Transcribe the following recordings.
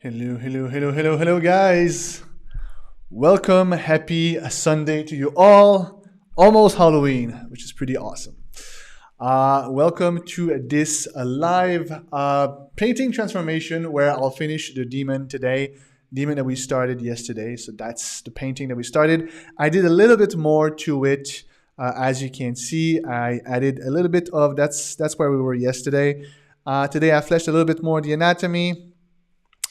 Hello, guys. Welcome. Happy Sunday to you all. Almost Halloween, which is pretty awesome. Welcome to this live painting transformation where I'll finish the demon today. Demon that we started yesterday. So that's the painting that we started. I did a little bit more to it. As you can see, I added a little bit of that's where we were yesterday. Today I fleshed a little bit more the anatomy.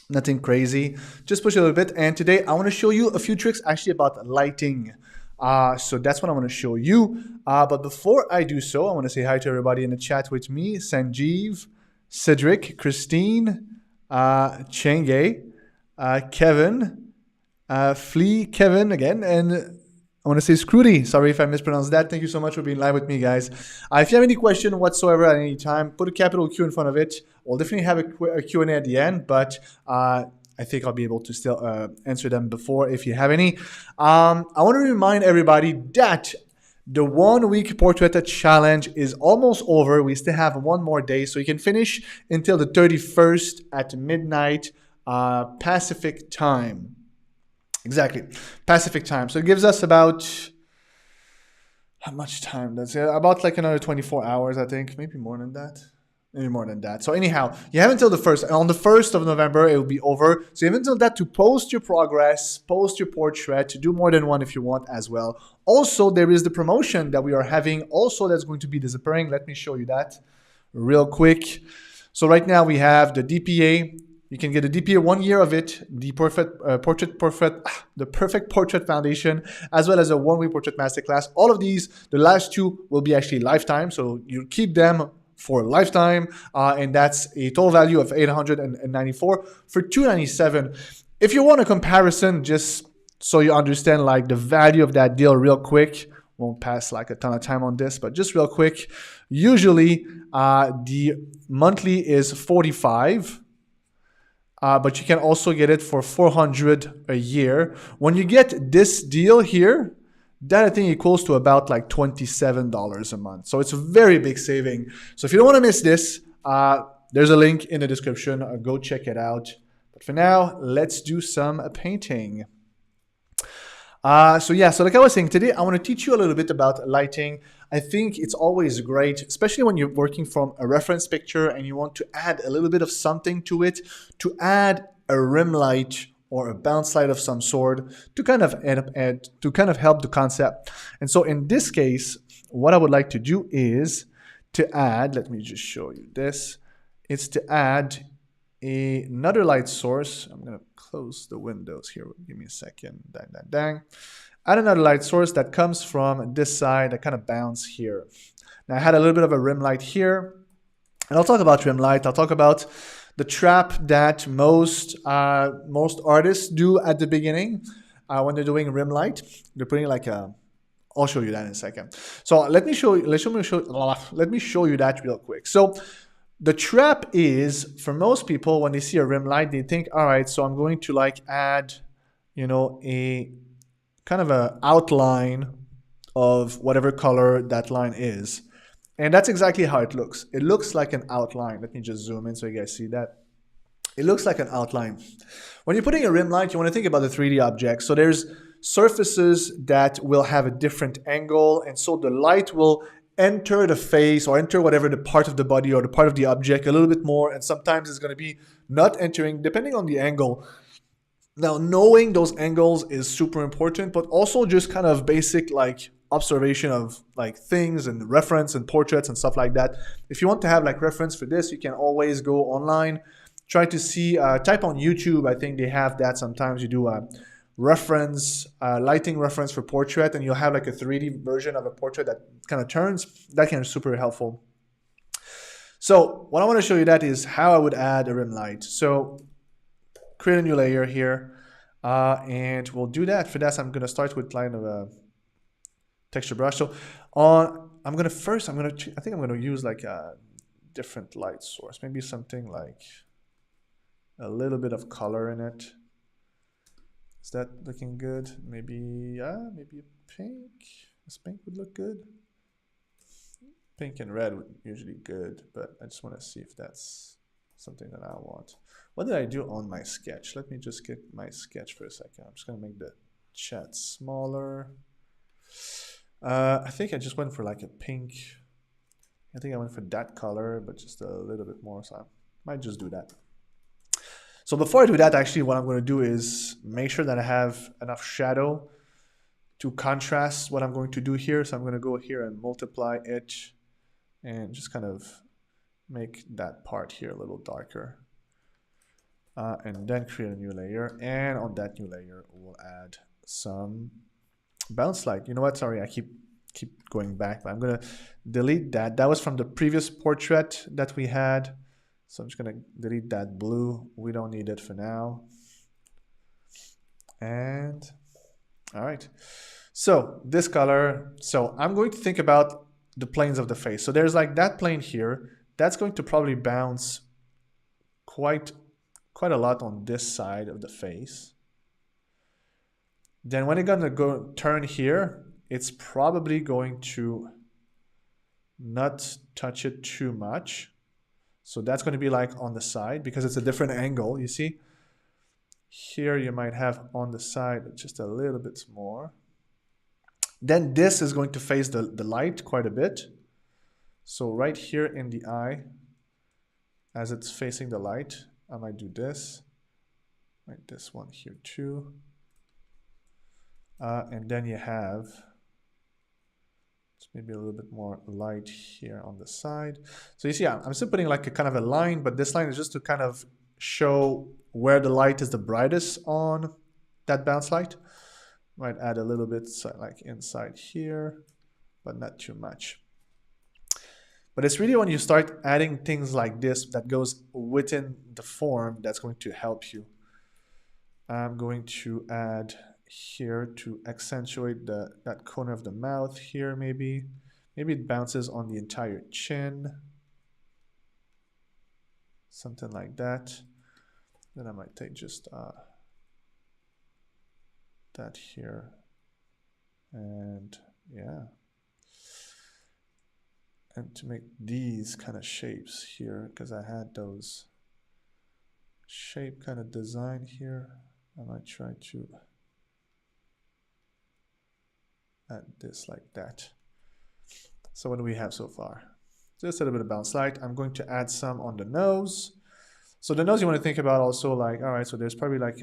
Nothing crazy, just push a little bit. And today I want to show you a few tricks actually about lighting. So that's what I want to show you. But before I do so, I want to say hi to everybody in the chat with me. Sanjeev, Cedric, Christine, Chenge, Kevin, Flea, Kevin again, and I want to say Scrudy. Sorry if I mispronounced that. Thank you so much for being live with me, guys. If you have any question whatsoever at any time, put a capital Q in front of it. We'll definitely have a Q&A at the end, but I think I'll be able to still answer them before if you have any. I want to remind everybody that the 1 week portrait challenge is almost over. We still have one more day, so you can finish until the 31st at midnight Pacific time. Exactly, Pacific time. So it gives us about, how much time? That's about like another 24 hours, I think. Maybe more than that. Maybe more than that. So anyhow, you have until the 1st. And on the 1st of November, it will be over. So you have until that to post your progress, post your portrait, to do more than one if you want as well. Also, there is the promotion that we are having. Also, that's going to be disappearing. Let me show you that real quick. So right now we have the DPA. You can get a DPA 1 year of it, the perfect portrait foundation, as well as a 1 week portrait masterclass. All of these, the last two will be actually lifetime, so you keep them for a lifetime, and that's a total value of $894 for $297. If you want a comparison, just so you understand like the value of that deal real quick, won't pass like a ton of time on this, but just real quick, usually the monthly is $45. But you can also get it for $400 a year. When you get this deal here, that I think equals to about like $27 a month. So it's a very big saving. So if you don't want to miss this, there's a link in the description. Go check it out. But for now, let's do some painting. So like I was saying, today I want to teach you a little bit about lighting. I think it's always great, especially when you're working from a reference picture and you want to add a little bit of something to it, to add a rim light or a bounce light of some sort to kind of help the concept. And so in this case, what I would like to do is to add, let me just show you this, it's to add another light source. I'm going to close the windows here. Give me a second. Dang. Add another light source that comes from this side that kind of bounce here. Now I had a little bit of a rim light here. And I'll talk about rim light. I'll talk about the trap that most artists do at the beginning when they're doing rim light. They're putting like a, I'll show you that in a second. So let me show you that real quick. So the trap is, for most people, when they see a rim light, they think, all right, so I'm going to like add, a kind of a outline of whatever color that line is. And that's exactly how it looks. It looks like an outline. Let me just zoom in so you guys see that. It looks like an outline. When you're putting a rim light, you want to think about the 3D object. So there's surfaces that will have a different angle. And so the light will enter the face or enter whatever the part of the body or the part of the object a little bit more, and sometimes it's going to be not entering depending on the angle. Now, knowing those angles is super important, but also just kind of basic like observation of like things and reference and portraits and stuff like that. If you want to have like reference for this, you can always go online, try to see, type on YouTube. I think they have that. Sometimes you do a reference, lighting reference for portrait, and you'll have like a 3D version of a portrait that kind of turns. That can be super helpful. So what I want to show you that is how I would add a rim light. So create a new layer here, and we'll do that. For that, I'm going to start with line of a texture brush. So I think I'm going to use like a different light source, maybe something like a little bit of color in it. Is that looking good? Maybe, maybe a pink. This pink would look good. Pink and red would usually good, but I just want to see if that's something that I want. What did I do on my sketch? Let me just get my sketch for a second. I'm just gonna make the chat smaller. I think I just went for like a pink. I think I went for that color, but just a little bit more, so I might just do that. So before I do that, actually what I'm gonna do is make sure that I have enough shadow to contrast what I'm going to do here. So I'm gonna go here and multiply it and just kind of make that part here a little darker. And then create a new layer, and on that new layer we'll add some bounce light. You know what, sorry, I keep going back, but I'm gonna delete that. That was from the previous portrait that we had, so I'm just gonna delete that blue. We don't need it for now. And all right, so this color, so I'm going to think about the planes of the face. So there's like that plane here, that's going to probably bounce quite a lot on this side of the face. Then when it's gonna go turn here, it's probably going to not touch it too much. So that's going to be like on the side because it's a different angle, you see. Here you might have on the side just a little bit more. Then this is going to face the light quite a bit. So right here in the eye, as it's facing the light, I might do this, like this one here too. And then you have maybe a little bit more light here on the side. So you see, I'm still putting like a kind of a line, but this line is just to kind of show where the light is the brightest on that bounce light. Might add a little bit like inside here, but not too much. But it's really when you start adding things like this that goes within the form that's going to help you. I'm going to add here to accentuate that corner of the mouth here, maybe it bounces on the entire chin, something like that. Then I might take just that here, and yeah, and to make these kind of shapes here, because I had those shape kind of design here, I might try to add this like that. So what do we have so far? Just a little bit of bounce light. I'm going to add some on the nose. So the nose you want to think about also like, all right, so there's probably like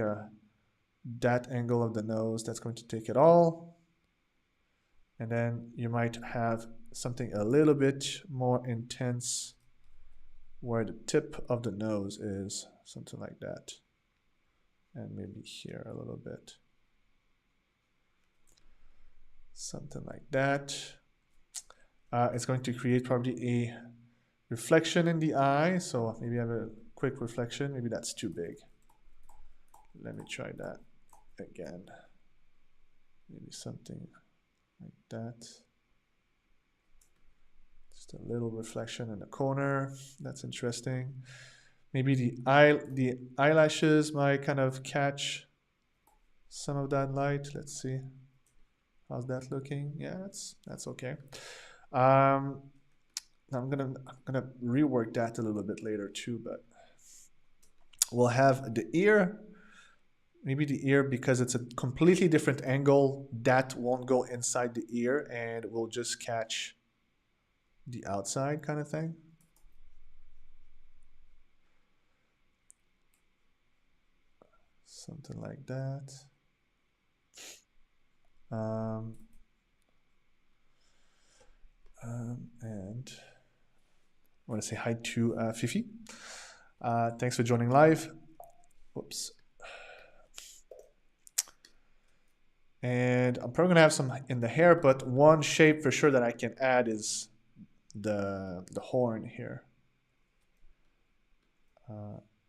that angle of the nose that's going to take it all. And then you might have something a little bit more intense where the tip of the nose is, something like that. And maybe here a little bit. Something like that. It's going to create probably a reflection in the eye. So maybe I have a quick reflection. Maybe that's too big. Let me try that again. Maybe something like that. Just a little reflection in the corner. That's interesting. Maybe the eyelashes might kind of catch some of that light. Let's see. How's that looking? Yeah, that's okay. I'm gonna rework that a little bit later too, but we'll have the ear. Maybe the ear, because it's a completely different angle, that won't go inside the ear and will just catch the outside kind of thing. Something like that. And I want to say hi to Fifi. Thanks for joining live. Whoops. And I'm probably gonna have some in the hair, but one shape for sure that I can add is the horn here.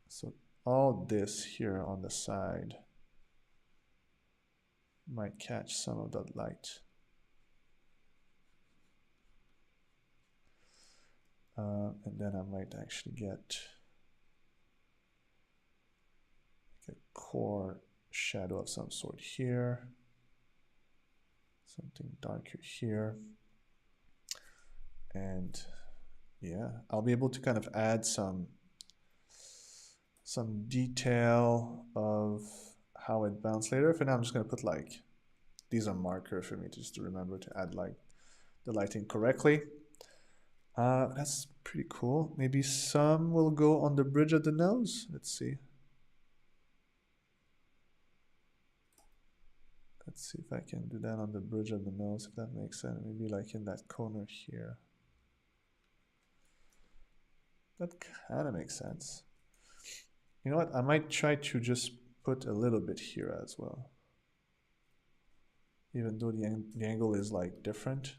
So all this here on the side might catch some of that light. And then I might actually get a core shadow of some sort here. Something darker here. And yeah, I'll be able to kind of add some some detail of how it bounced later. For now, I'm just going to put like, these are markers for me just to remember to add like the lighting correctly. That's pretty cool. Maybe some will go on the bridge of the nose. Let's see. Let's see if I can do that on the bridge of the nose, if that makes sense. Maybe like in that corner here. That kind of makes sense. You know what? I might try to just put a little bit here as well. Even though the angle is like different.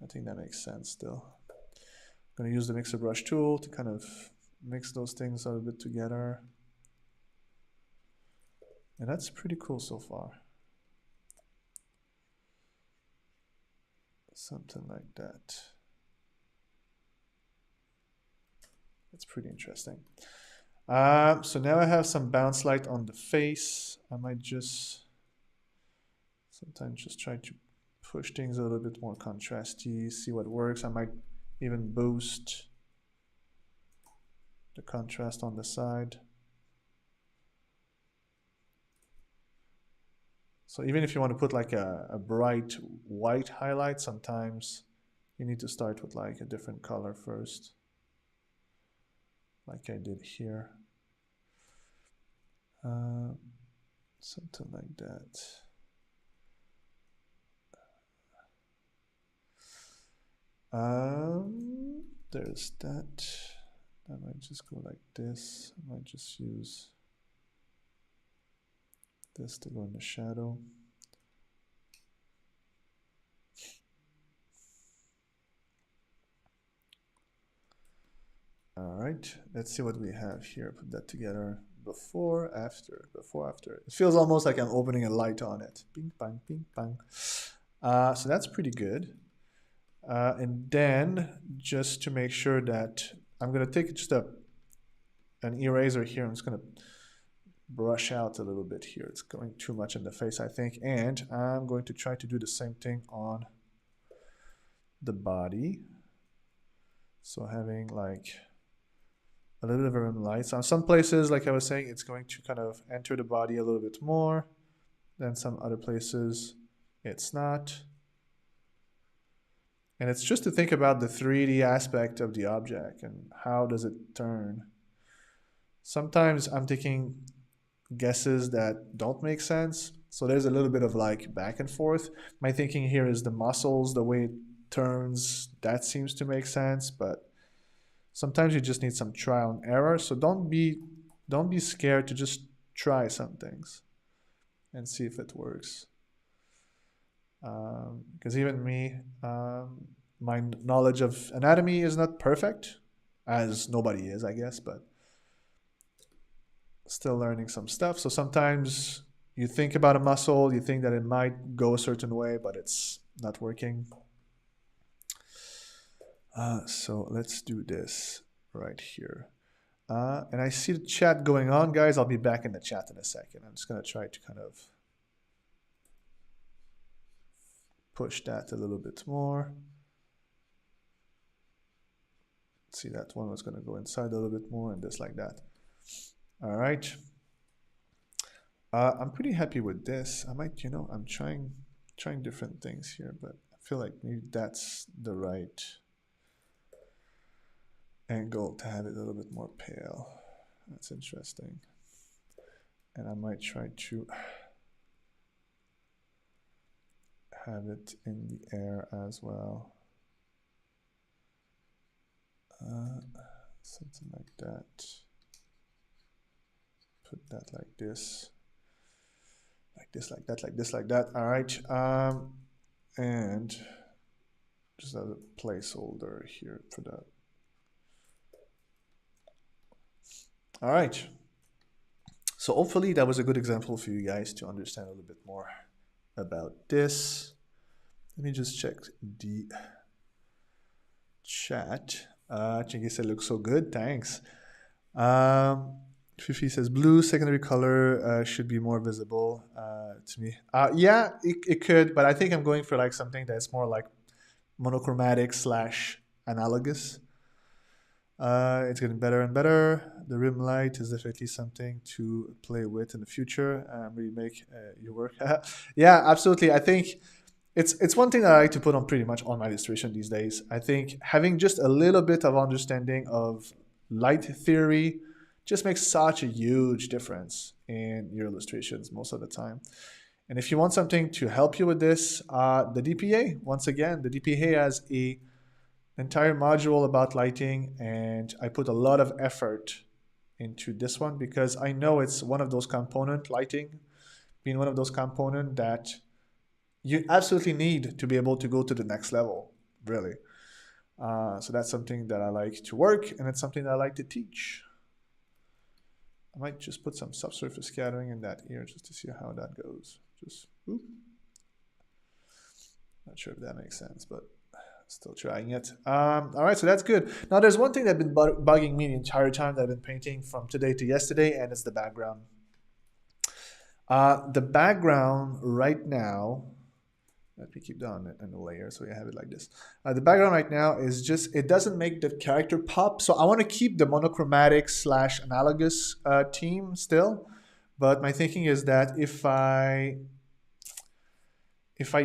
I think that makes sense still. I'm going to use the mixer brush tool to kind of mix those things a little bit together. And that's pretty cool so far. Something like that. That's pretty interesting. So now I have some bounce light on the face. I might just sometimes just try to push things a little bit more contrasty, see what works. I might even boost the contrast on the side. So even if you want to put like a bright white highlight, sometimes you need to start with like a different color first, like I did here. Something like that. There's that. I might just go like this. I might just use this to go in the shadow. All right, let's see what we have here. Put that together. Before, after, before, after. It feels almost like I'm opening a light on it. Bing, bang, bing, bang. So that's pretty good. And then just to make sure that I'm going to take just an eraser here. I'm just going to brush out a little bit here. It's going too much in the face, I think. And I'm going to try to do the same thing on the body. So having like a little bit of rim light. So some places, like I was saying, it's going to kind of enter the body a little bit more. Then some other places, it's not. And it's just to think about the 3D aspect of the object and how does it turn. Sometimes I'm taking guesses that don't make sense. So there's a little bit of like back and forth. My thinking here is the muscles, the way it turns, that seems to make sense, but sometimes you just need some trial and error. So don't be scared to just try some things and see if it works. Because even me, my knowledge of anatomy is not perfect, as nobody is, I guess, but still learning some stuff. So sometimes you think about a muscle, you think that it might go a certain way, but it's not working. So let's do this right here. And I see the chat going on, guys. I'll be back in the chat in a second. I'm just going to try to kind of push that a little bit more. See, that one was going to go inside a little bit more and just like that. All right. I'm pretty happy with this. I might, I'm trying different things here, but I feel like maybe that's the right angle to have it a little bit more pale. That's interesting. And I might try to have it in the air as well. Something like that. Put that like this. Like this, like that, like this, like that. All right. And just as a placeholder here for that. All right. So hopefully that was a good example for you guys to understand a little bit more about this. Let me just check the chat. Chingy said looks so good. Thanks. Fifi says blue secondary color should be more visible to me. Yeah, it could, but I think I'm going for like something that's more like monochromatic / analogous. It's getting better and better. The rim light is definitely something to play with in the future and really make your work. Yeah, absolutely. I think it's one thing that I like to put on pretty much all my illustration these days. I think having just a little bit of understanding of light theory just makes such a huge difference in your illustrations most of the time. And if you want something to help you with this, the DPA, once again, the DPA has a entire module about lighting, and I put a lot of effort into this one because I know it's one of those component, lighting being one of those component that you absolutely need to be able to go to the next level, really. So that's something that I like to work, and it's something that I like to teach. I might just put some subsurface scattering in that here just to see how that goes. Just, oops. Not sure if that makes sense, but still trying it. All right, so that's good. Now there's one thing that's been bugging me the entire time that I've been painting from today to yesterday, and it's the background. The background right now, let me keep down in the layer so you have it like this. The background right now is just, it doesn't make the character pop. So I want to keep the monochromatic / analogous theme still. But my thinking is that if I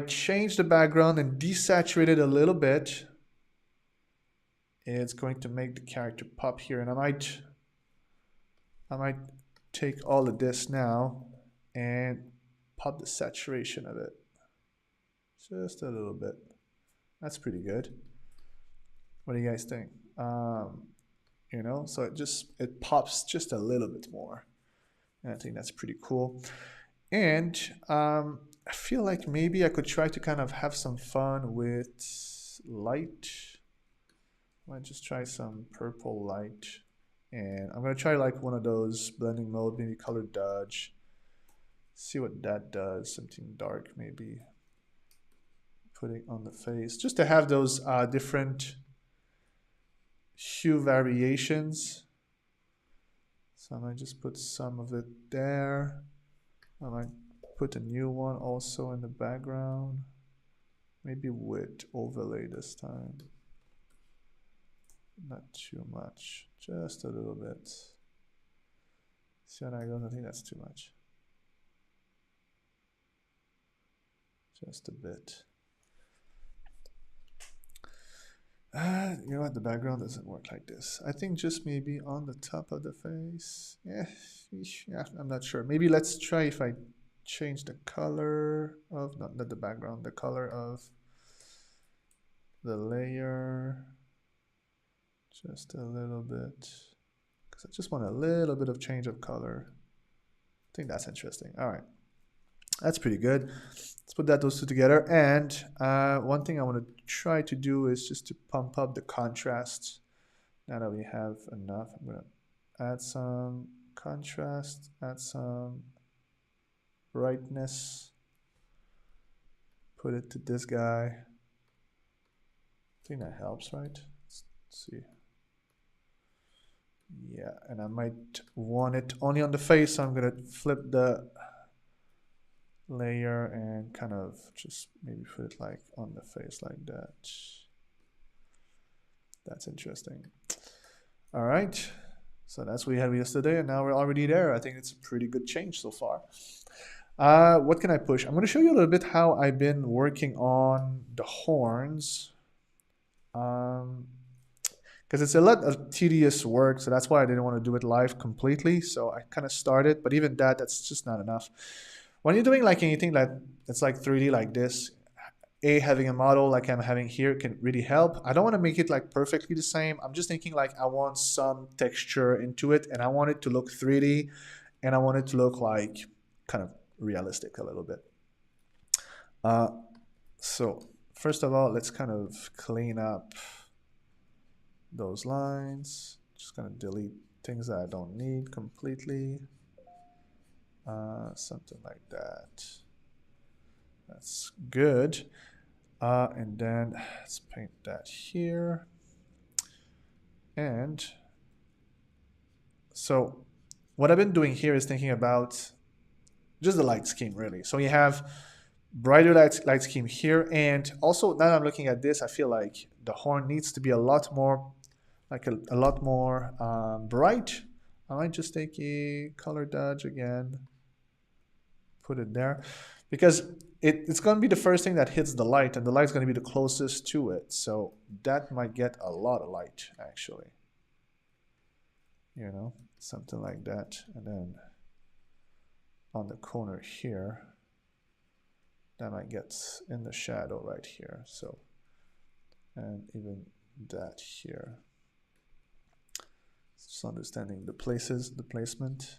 change the background and desaturate it a little bit, it's going to make the character pop here. And I might take all of this now and pop the saturation of it. Just a little bit. That's pretty good. What do you guys think? You know, so it pops just a little bit more. And I think that's pretty cool. And I feel like maybe I could try to kind of have some fun with light. I might just try some purple light. And I'm going to try like one of those blending mode, maybe color dodge. See what that does. Something dark maybe. Putting on the face. Just to have those different hue variations. So I might just put some of it there. I might put a new one also in the background. Maybe with overlay this time. Not too much, just a little bit. See how that goes? I think that's too much. Just a bit. You know what? The background doesn't work like this. I think just maybe on the top of the face. Yeah, I'm not sure. Maybe let's try if I change the color of, not the background, the color of the layer. Just a little bit. Because I just want a little bit of change of color. I think that's interesting. All right. That's pretty good. Let's put those two together. And one thing I want to try to do is just to pump up the contrast. Now that we have enough, I'm going to add some contrast, add some brightness, put it to this guy. I think that helps, right? Let's see. Yeah, and I might want it only on the face, so I'm going to flip the layer and kind of just maybe put it like on the face like that. That's interesting. All right, so that's what we had yesterday, and now we're already there. I think it's a pretty good change so far. What can I push? I'm going to show you a little bit how I've been working on the horns, because it's a lot of tedious work, so that's why I didn't want to do it live completely. So I kind of started, but even that's just not enough. When you're doing like anything that's like 3D like this, having a model like I'm having here can really help. I don't want to make it like perfectly the same. I'm just thinking like I want some texture into it, and I want it to look 3D, and I want it to look like kind of realistic a little bit. So first of all, let's kind of clean up those lines. Just gonna delete things that I don't need completely. Something like that. That's good. And then let's paint that here. And so what I've been doing here is thinking about just the light scheme, really. So you have brighter light scheme here. And also now that I'm looking at this, I feel like the horn needs to be a lot more like a lot more bright. I might just take a color dodge again, put it there, because it's going to be the first thing that hits the light, and the light's going to be the closest to it. So that might get a lot of light, actually. You know, something like that. And then on the corner here, that might get in the shadow right here. So, and even that here. Just understanding the places, the placement.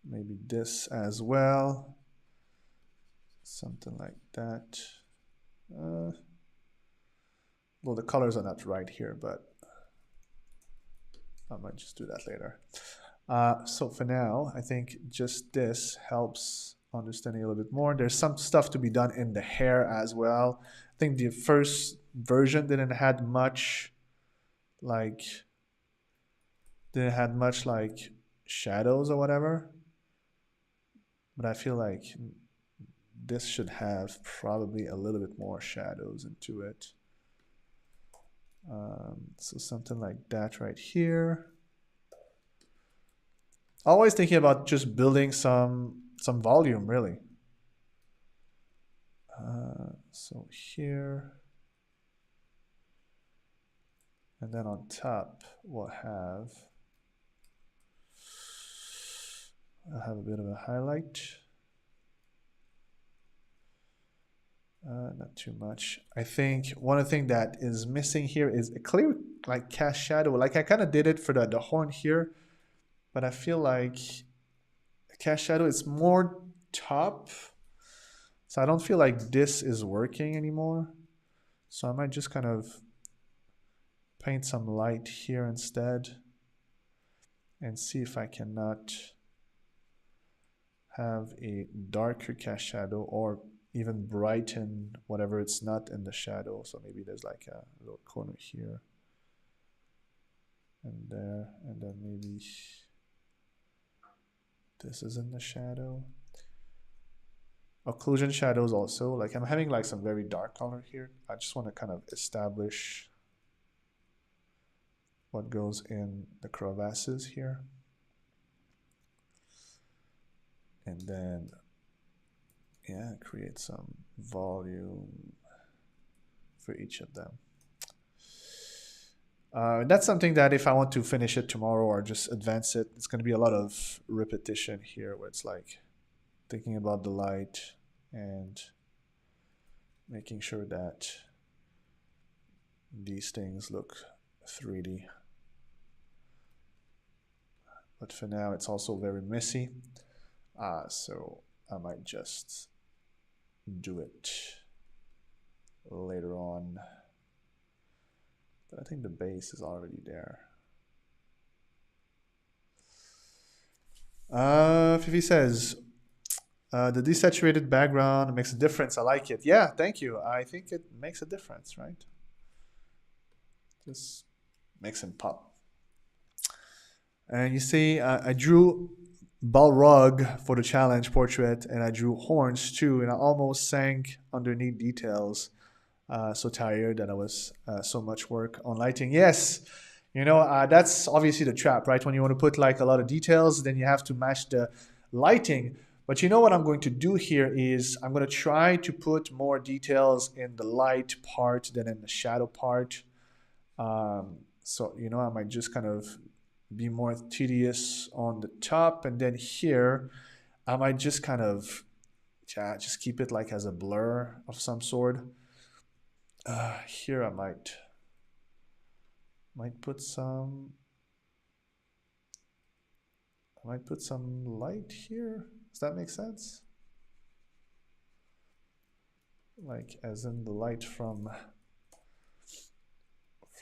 Maybe this as well. Something like that. Well, the colors are not right here, but I might just do that later. So for now, I think just this helps understanding a little bit more. There's some stuff to be done in the hair as well. I think the first version didn't had much like shadows or whatever. But I feel like this should have probably a little bit more shadows into it. So something like that right here. Always thinking about just building some volume, really. So here, and then on top we'll have a bit of a highlight. Not too much. I think one thing that is missing here is a clear like cast shadow. Like I kind of did it for the horn here, but I feel like cast shadow is more top. So I don't feel like this is working anymore. So I might just kind of paint some light here instead and see if I cannot have a darker cast shadow or even brighten whatever it's not in the shadow. So maybe there's like a little corner here and there, and then maybe this is in the shadow. Occlusion shadows also, like I'm having like some very dark color here. I just want to kind of establish what goes in the crevasses here. And then, yeah, create some volume for each of them. That's something that if I want to finish it tomorrow or just advance it, it's going to be a lot of repetition here where it's like thinking about the light and making sure that these things look 3D. But for now, it's also very messy. So I might just do it later on. But I think the base is already there. Fifi says, the desaturated background makes a difference. I like it. Yeah, thank you. I think it makes a difference, right? Just makes him pop. And you see, I drew Balrog for the challenge portrait, and I drew horns too, and I almost sank underneath details. So tired that I was so much work on lighting. Yes, you know, that's obviously the trap, right? When you want to put like a lot of details, then you have to match the lighting. But you know what I'm going to do here is I'm going to try to put more details in the light part than in the shadow part. So, you know, I might just kind of be more tedious on the top, and then here I might just kind of just keep it like as a blur of some sort. Here I might put some light here. Does that make sense? Like as in the light from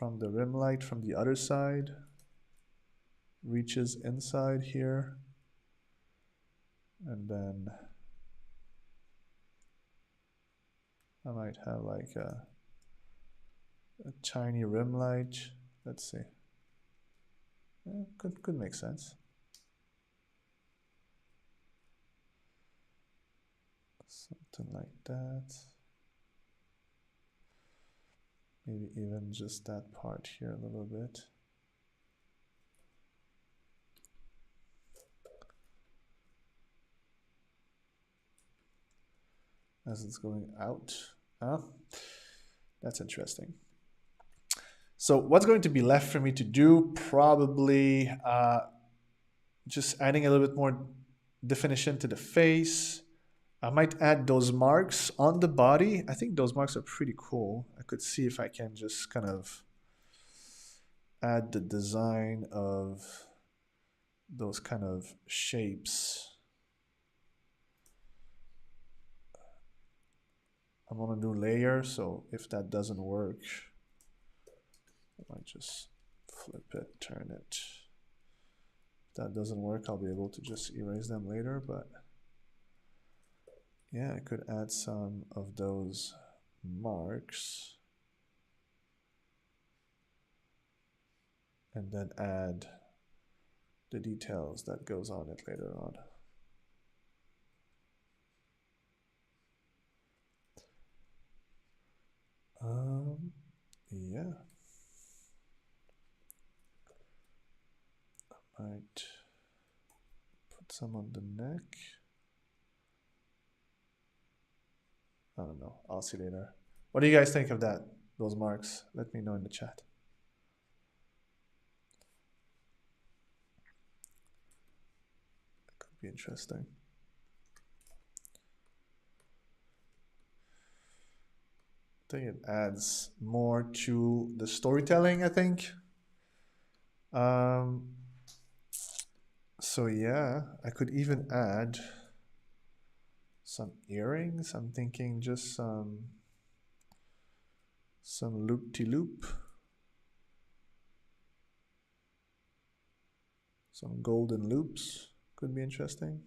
the rim light from the other side reaches inside here, and then I might have like a tiny rim light. Let's see. Yeah, could make sense. Something like that. Maybe even just that part here a little bit. as it's going out. That's interesting. So what's going to be left for me to do? Probably just adding a little bit more definition to the face. I might add those marks on the body. I think those marks are pretty cool. I could see if I can just kind of add the design of those kind of shapes. I'm on a new layer, so if that doesn't work, I might just flip it, turn it. If that doesn't work, I'll be able to just erase them later, but yeah, I could add some of those marks and then add the details that goes on it later on. Yeah. I might put some on the neck. I don't know. I'll see later. What do you guys think of that? Those marks? Let me know in the chat. That could be interesting. I think it adds more to the storytelling, I think. So yeah, I could even add some earrings. I'm thinking just some loop-de-loop. Some golden loops could be interesting.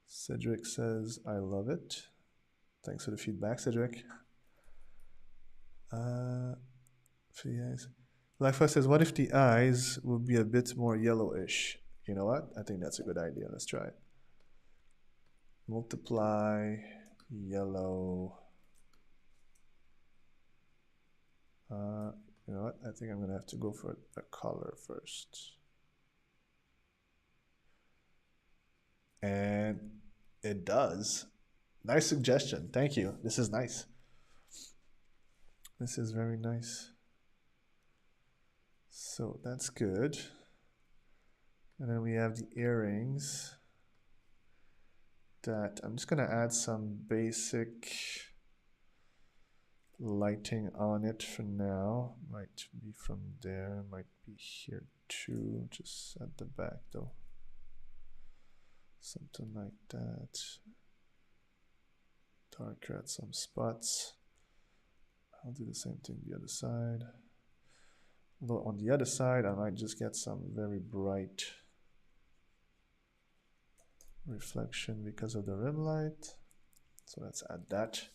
Cedric says, I love it. Thanks for the feedback, Cedric. Life says, what if the eyes would be a bit more yellowish? You know what? I think that's a good idea. Let's try it. Multiply yellow. You know what? I think I'm going to have to go for a color first. And it does. Nice suggestion. Thank you. This is nice. This is very nice. So that's good. And then we have the earrings that I'm just going to add some basic lighting on it for now. Might be from there, might be here too, just at the back though. Something like that. Darker at some spots. I'll do the same thing the other side. Although on the other side, I might just get some very bright reflection because of the rim light. So let's add that.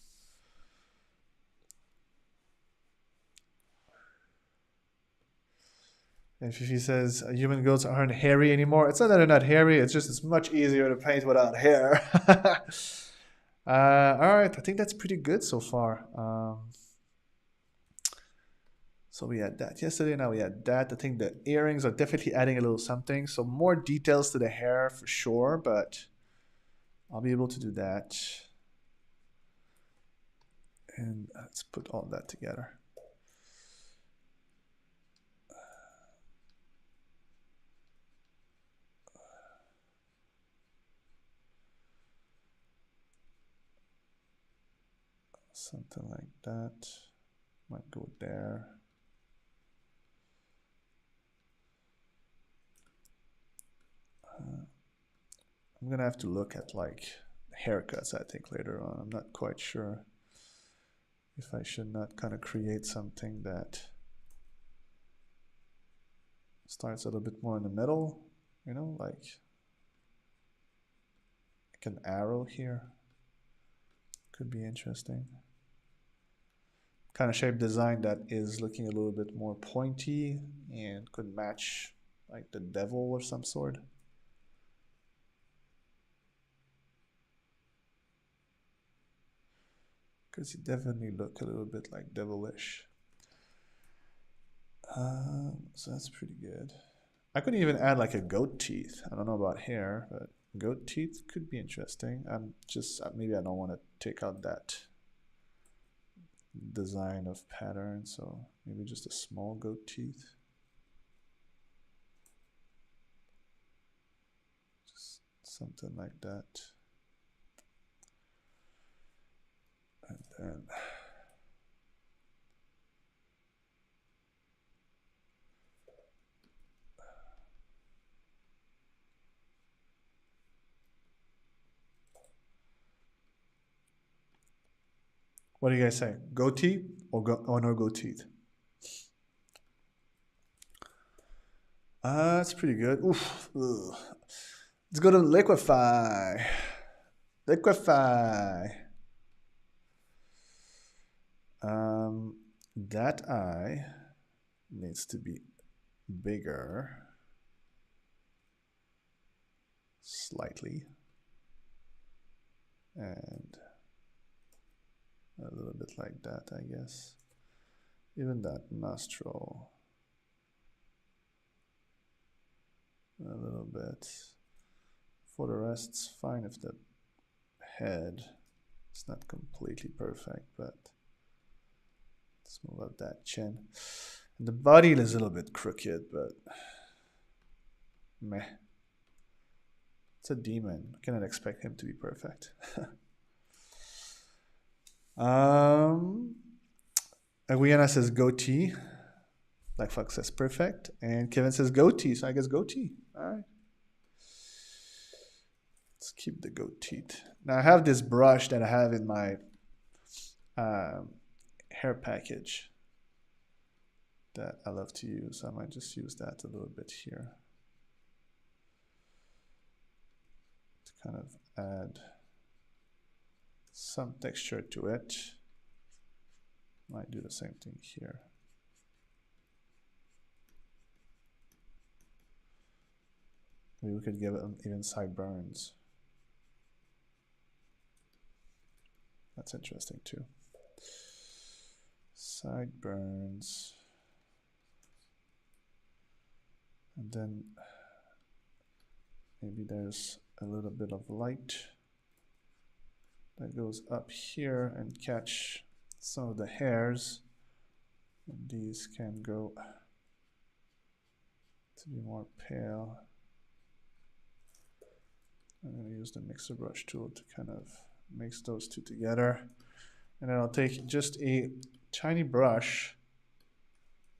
And Fifi says, human goats aren't hairy anymore. It's not that they're not hairy, it's just it's much easier to paint without hair. All right, I think that's pretty good so far. So we had that yesterday, now we had that. I think the earrings are definitely adding a little something. So more details to the hair for sure, but I'll be able to do that. And let's put all that together. Something like that. Might go there. I'm gonna have to look at like haircuts, I think, later on. I'm not quite sure if I should not kind of create something that starts a little bit more in the middle, you know, like an arrow here. Could be interesting. Kind of shape design that is looking a little bit more pointy and could match like the devil of some sort. Because he definitely look a little bit like devilish. So that's pretty good. I could even add like a goat teeth. I don't know about hair, but Goat teeth could be interesting. I'm just, maybe I don't want to take out that design of pattern, so maybe just a small goat teeth. Just something like that. And then what do you guys say? Goatee or no goat teeth? That's pretty good. Oof. Ugh. Let's go to liquefy. Liquefy. That eye needs to be bigger. Slightly. And a little bit like that, I guess. Even that nostril. A little bit. For the rest, it's fine if the head is not completely perfect, but let's move up that chin. And the body is a little bit crooked, but meh. It's a demon. I cannot expect him to be perfect. Aguiana says goatee. Black Fox says perfect. And Kevin says goatee, so I guess goatee. All right. Let's keep the goat teeth. Now I have this brush that I have in my hair package that I love to use. I might just use that a little bit here to kind of add some texture to it. Might do the same thing here. Maybe we could give it even sideburns. That's interesting too. Sideburns. And then maybe there's a little bit of light that goes up here and catch some of the hairs. And these can go to be more pale. I'm going to use the mixer brush tool to kind of mix those two together. And then I'll take just a tiny brush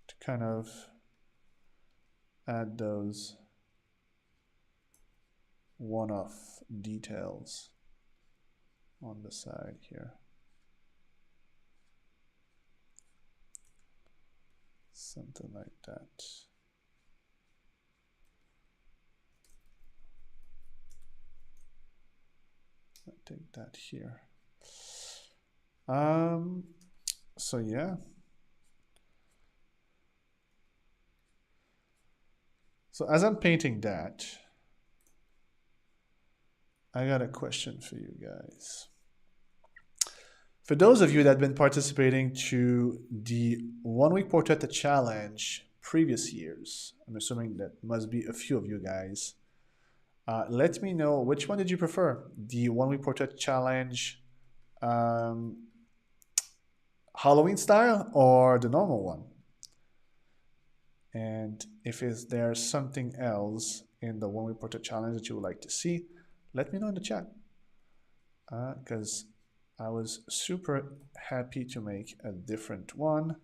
to kind of add those one-off details on the side here. Something like that. I'll take that here. So yeah. So as I'm painting that, I got a question for you guys. For those of you that have been participating to the 1 week portrait challenge previous years, I'm assuming that must be a few of you guys. Let me know, which one did you prefer? The 1 week portrait challenge Halloween style or the normal one? And if there's something else in the 1 week portrait challenge that you would like to see, let me know in the chat. Because I was super happy to make a different one,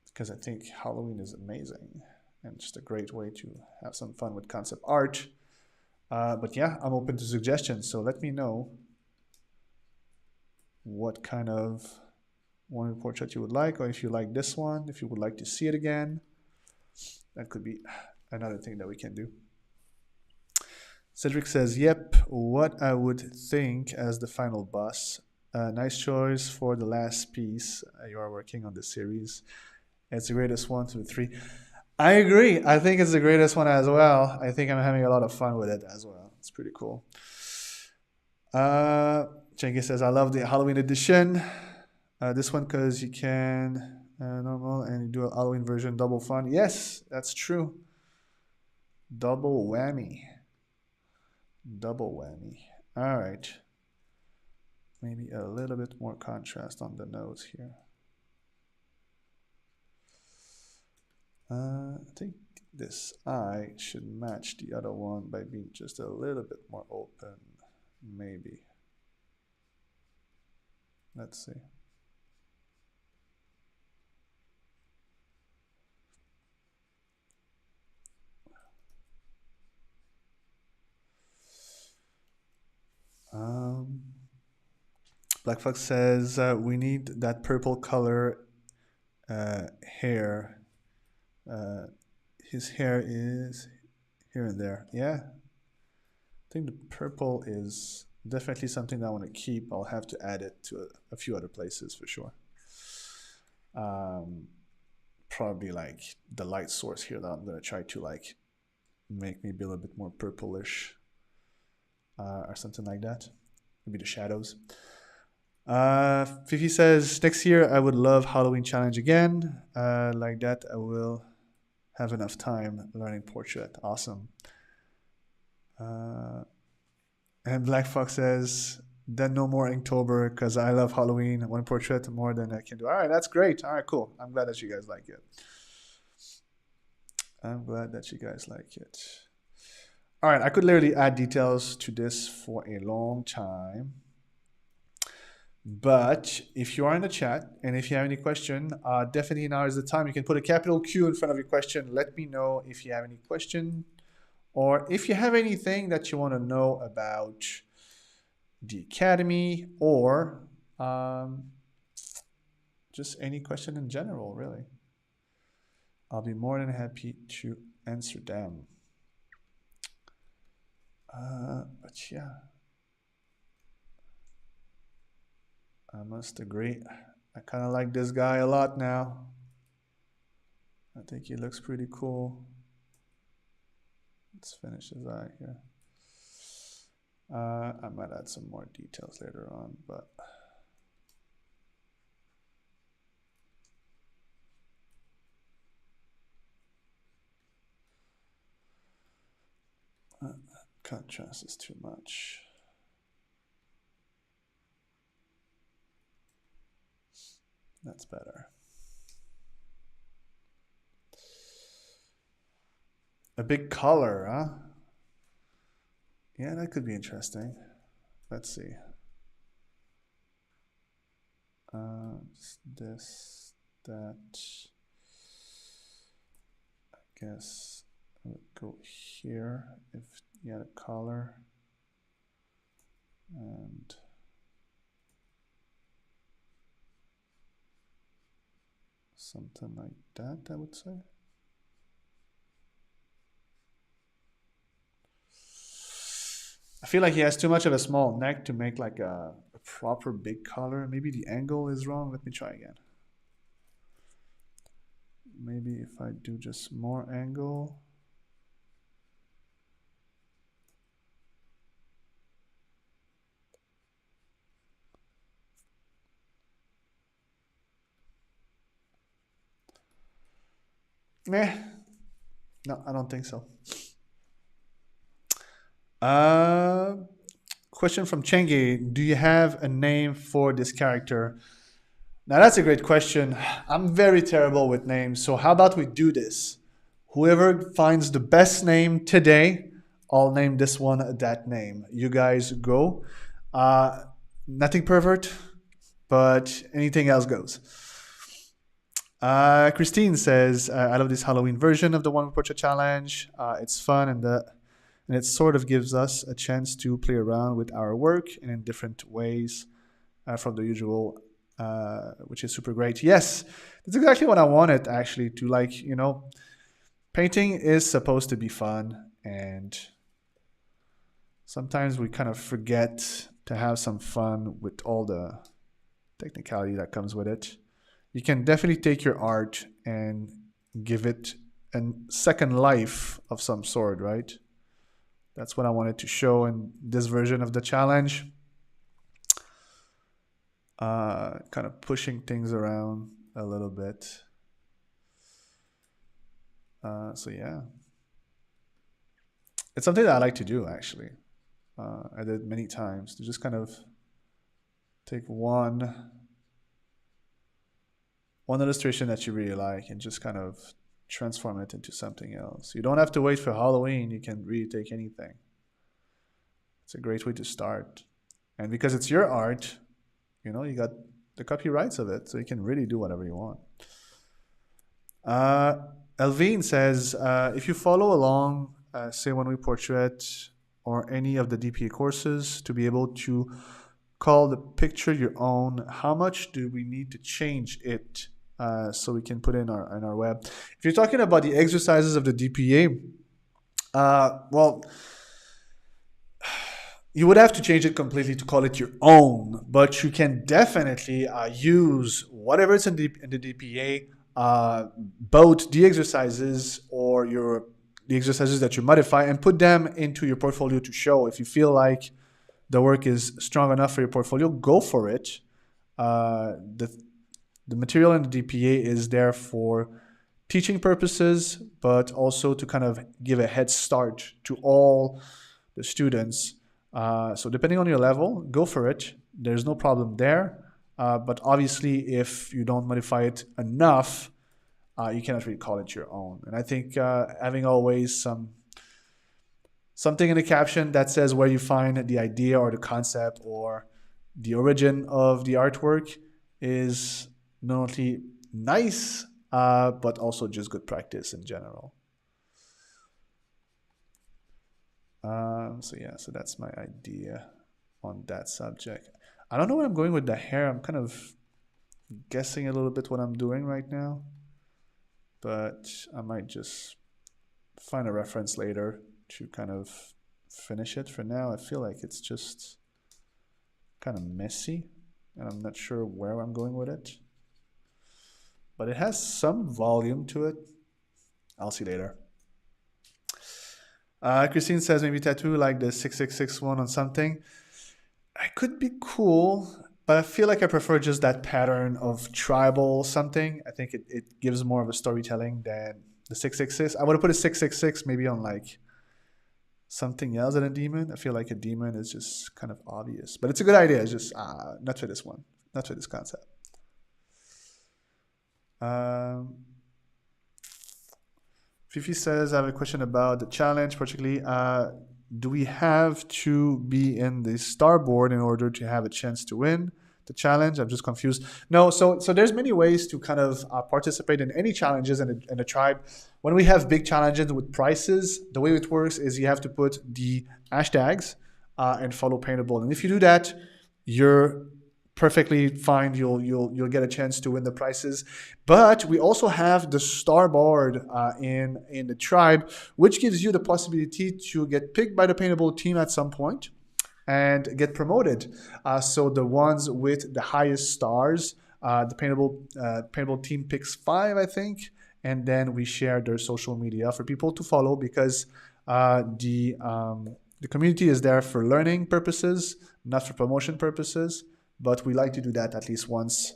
because I think Halloween is amazing and just a great way to have some fun with concept art. But yeah, I'm open to suggestions, so let me know what kind of 1 week portrait you would like, or if you like this one, if you would like to see it again. That could be another thing that we can do. Cedric says, yep, what I would think as the final boss. Nice choice for the last piece. You are working on the series. It's the greatest 1 through 3. I agree. I think it's the greatest one as well. I think I'm having a lot of fun with it as well. It's pretty cool. Chengi says, I love the Halloween edition. This one because you can normal and you do a Halloween version, double fun. Yes, that's true. Double whammy. Double whammy. All right. Maybe a little bit more contrast on the nose here. I think this eye should match the other one by being just a little bit more open, maybe. Let's see. Black Fox says we need that purple color hair. His hair is here and there. Yeah, I think the purple is definitely something that I want to keep. I'll have to add it to a few other places for sure. Probably like the light source here that I'm gonna try to like make maybe a little bit more purplish or something like that. Maybe the shadows. Fifi says next year I would love Halloween challenge again. Like that I will have enough time learning portrait. Awesome. And Black Fox says, then no more Inktober because I love Halloween one portrait more than I can do. All right, that's great. All right, cool. I'm glad that you guys like it. I'm glad that you guys like it. All right, I could literally add details to this for a long time. But if you are in the chat and if you have any question, definitely now is the time. You can put a capital Q in front of your question. Let me know if you have any question or if you have anything that you want to know about the Academy or just any question in general, really. I'll be more than happy to answer them. But yeah, I must agree. I kind of like this guy a lot now. I think he looks pretty cool. Let's finish his eye here. I might add some more details later on, but contrast is too much. That's better. A big color, huh? Yeah, that could be interesting. Let's see. This, that. I guess I would go here if you had a color. And something like that, I would say. I feel like he has too much of a small neck to make like a proper big color. Maybe the angle is wrong. Let me try again. Maybe if I do just more angle. No, I don't think so. Question from Chenge. Do you have a name for this character? Now that's a great question. I'm very terrible with names. So how about we do this? Whoever finds the best name today, I'll name this one that name. You guys go. Nothing pervert, but anything else goes. Christine says, I love this Halloween version of the One Portrait Challenge. It's fun and it sort of gives us a chance to play around with our work and in different ways from the usual, which is super great. Yes, that's exactly what I wanted, actually, to like, you know, painting is supposed to be fun, and sometimes we kind of forget to have some fun with all the technicality that comes with it. You can definitely take your art and give it a second life of some sort, right? That's what I wanted to show in this version of the challenge. Kind of pushing things around a little bit. So yeah. It's something that I like to do, actually. I did many times to just kind of take one illustration that you really like and just kind of transform it into something else. You don't have to wait for Halloween. You can really take anything. It's a great way to start. And because it's your art, you know, you got the copyrights of it, so you can really do whatever you want. Elvine says, if you follow along, say When We Portrait or any of the DPA courses to be able to call the picture your own, how much do we need to change it so we can put it in our web? If you're talking about the exercises of the DPA, well, you would have to change it completely to call it your own, but you can definitely use whatever's in the DPA, both the exercises or the exercises that you modify, and put them into your portfolio to show. If you feel like the work is strong enough for your portfolio, go for it. The material in the DPA is there for teaching purposes, but also to kind of give a head start to all the students. So depending on your level, go for it. There's no problem there. But obviously, if you don't modify it enough, you cannot really call it your own. And I think having always something in the caption that says where you find the idea or the concept or the origin of the artwork is not only nice, but also just good practice in general. So that's my idea on that subject. I don't know where I'm going with the hair. I'm kind of guessing a little bit what I'm doing right now, but I might just find a reference later to kind of finish it. For now, I feel like it's just kind of messy, and I'm not sure where I'm going with it, but it has some volume to it. I'll see later. Christine says maybe tattoo like the 666 one on something. I could be cool, but I feel like I prefer just that pattern of tribal something. I think it gives more of a storytelling than the 666. I would have put a 666 maybe on like something else than a demon. I feel like a demon is just kind of obvious, but it's a good idea. It's just not for this one, not for this concept. Fifi says, I have a question about the challenge, particularly, do we have to be in the starboard in order to have a chance to win the challenge? I'm just confused. No, so there's many ways to kind of participate in any challenges in a tribe. When we have big challenges with prizes, the way it works is you have to put the hashtags and follow Paintable. And if you do that, you're perfectly fine. You'll get a chance to win the prizes. But we also have the starboard in the tribe, which gives you the possibility to get picked by the Paintable team at some point and get promoted. So the ones with the highest stars, the Paintable team picks 5, I think, and then we share their social media for people to follow, because the community is there for learning purposes, not for promotion purposes. But we like to do that at least once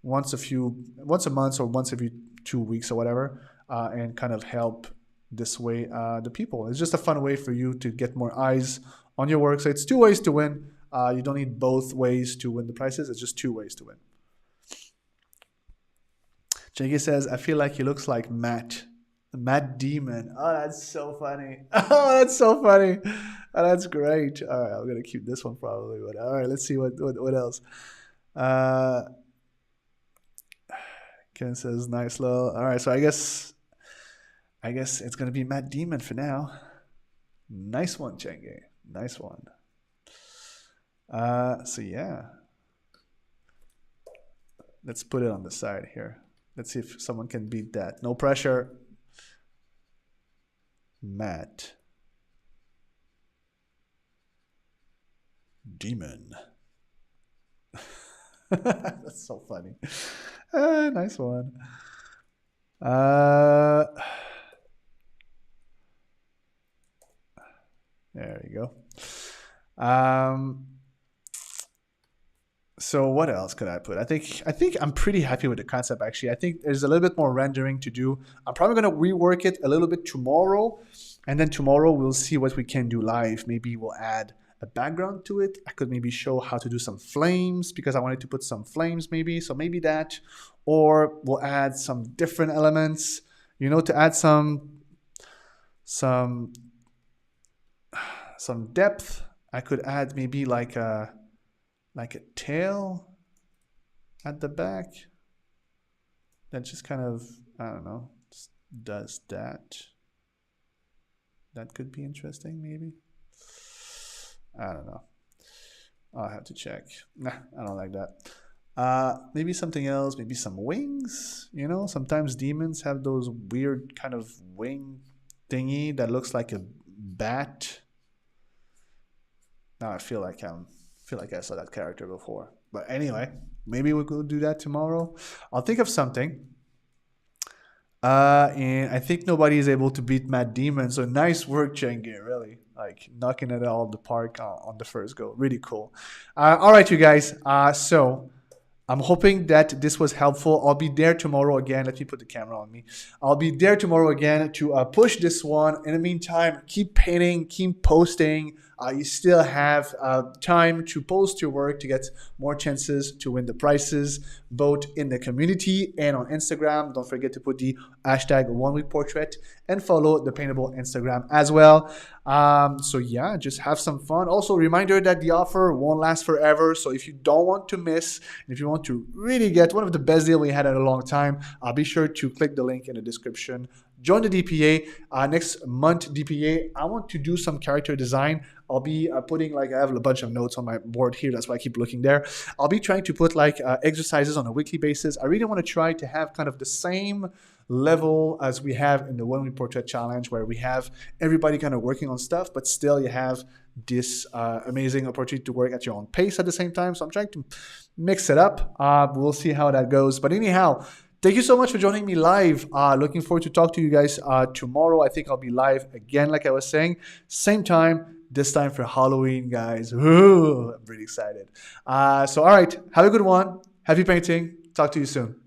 a month or once every 2 weeks or whatever, and kind of help this way the people. It's just a fun way for you to get more eyes on your work. So it's 2 ways to win. You don't need both ways to win the prizes. It's just 2 ways to win. Jengi says, I feel like he looks like Matt Demon. Oh, that's so funny. Oh, that's so funny. Oh, that's great. All right, I'm going to keep this one probably. But all right, let's see what else. Ken says, nice, lol. All right, so I guess it's going to be Matt Demon for now. Nice one, Jengi. Nice one. So yeah. Let's put it on the side here. Let's see if someone can beat that. No pressure. Matt Demon. That's so funny. Nice one. There you go. So what else could I put? I think I'm pretty happy with the concept, actually. I think there's a little bit more rendering to do. I'm probably going to rework it a little bit tomorrow. And then tomorrow we'll see what we can do live. Maybe we'll add a background to it. I could maybe show how to do some flames because I wanted to put some flames maybe. So maybe that, or we'll add some different elements, you know, to add some depth. I could add maybe like a tail at the back that just kind of, I don't know, just does that. That could be interesting, maybe. I don't know. I'll have to check. Nah, I don't like that. Maybe something else, maybe some wings. You know, sometimes demons have those weird kind of wing thingy that looks like a bat. Now I feel like I saw that character before. But anyway, maybe we could do that tomorrow. I'll think of something. And I think nobody is able to beat Mad Demon. So nice work, Chenge, really. Like knocking it out of the park on the first go. Really cool. All right, you guys. So I'm hoping that this was helpful. I'll be there tomorrow again. Let me put the camera on me. I'll be there tomorrow again to push this one. In the meantime, keep painting, keep posting. You still have time to post your work to get more chances to win the prizes, both in the community and on Instagram. Don't forget to put the hashtag #OneWeekPortrait and follow the Paintable Instagram as well. So yeah, just have some fun. Also, reminder that the offer won't last forever. So if you don't want to miss, if you want to really get one of the best deals we had in a long time, be sure to click the link in the description. Join the DPA. Next month DPA, I want to do some character design. I'll be putting, I have a bunch of notes on my board here. That's why I keep looking there. I'll be trying to put exercises on a weekly basis. I really want to try to have kind of the same level as we have in the One Week Portrait Challenge, where we have everybody kind of working on stuff, but still you have this amazing opportunity to work at your own pace at the same time. So I'm trying to mix it up. We'll see how that goes. But anyhow, thank you so much for joining me live. Looking forward to talk to you guys tomorrow. I think I'll be live again, like I was saying. Same time, this time for Halloween, guys. Ooh, I'm pretty excited. So all right, have a good one. Happy painting. Talk to you soon.